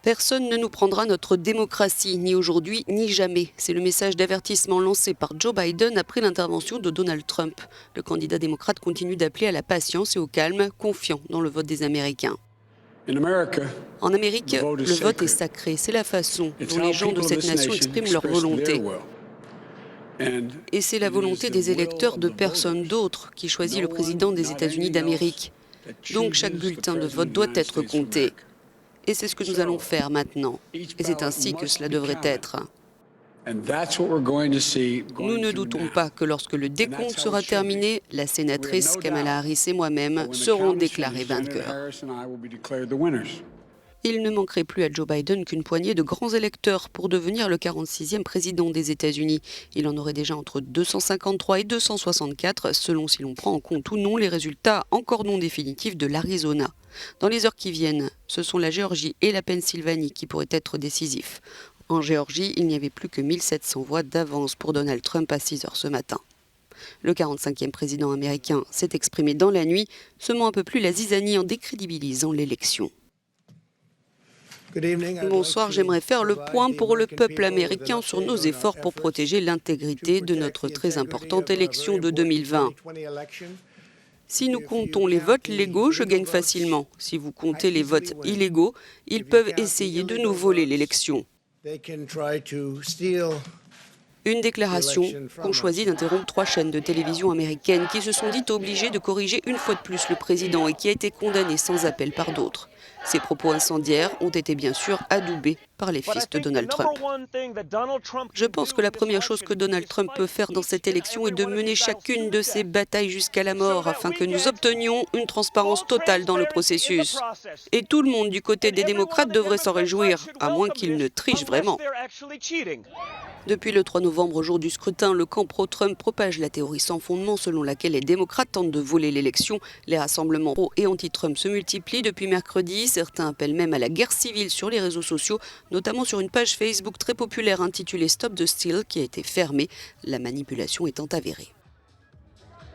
Personne ne nous prendra notre démocratie, ni aujourd'hui, ni jamais. C'est le message d'avertissement lancé par Joe Biden après l'intervention de Donald Trump. Le candidat démocrate continue d'appeler à la patience et au calme, confiant dans le vote des Américains. En Amérique, le vote est sacré. C'est la façon dont les gens de cette nation expriment leur volonté. Et c'est la volonté des électeurs de personne d'autre qui choisit le président des États-Unis d'Amérique. Donc chaque bulletin de vote doit être compté. Et c'est ce que nous allons faire maintenant. Et c'est ainsi que cela devrait être. Nous ne doutons pas que lorsque le décompte sera terminé, la sénatrice Kamala Harris et moi-même serons déclarés vainqueurs. Il ne manquerait plus à Joe Biden qu'une poignée de grands électeurs pour devenir le 46e président des États-Unis. Il en aurait déjà entre 253 et 264, selon si l'on prend en compte ou non les résultats encore non définitifs de l'Arizona. Dans les heures qui viennent, ce sont la Géorgie et la Pennsylvanie qui pourraient être décisifs. En Géorgie, il n'y avait plus que 1700 voix d'avance pour Donald Trump à 6 heures ce matin. Le 45e président américain s'est exprimé dans la nuit, semant un peu plus la zizanie en décrédibilisant l'élection. Bonsoir, j'aimerais faire le point pour le peuple américain sur nos efforts pour protéger l'intégrité de notre très importante élection de 2020. Si nous comptons les votes légaux, je gagne facilement. Si vous comptez les votes illégaux, ils peuvent essayer de nous voler l'élection. Une déclaration qu'ont choisi d'interrompre 3 chaînes de télévision américaines qui se sont dites obligées de corriger une fois de plus le président et qui a été condamné sans appel par d'autres. Ces propos incendiaires ont été bien sûr adoubés par les fils de Donald Trump. Je pense que la première chose que Donald Trump peut faire dans cette élection est de mener chacune de ces batailles jusqu'à la mort afin que nous obtenions une transparence totale dans le processus. Et tout le monde du côté des démocrates devrait s'en réjouir, à moins qu'ils ne trichent vraiment. Depuis le 3 novembre, jour du scrutin, le camp pro-Trump propage la théorie sans fondement selon laquelle les démocrates tentent de voler l'élection. Les rassemblements pro- et anti-Trump se multiplient depuis mercredi. Certains appellent même à la guerre civile sur les réseaux sociaux, notamment sur une page Facebook très populaire intitulée Stop the Steal qui a été fermée, la manipulation étant avérée.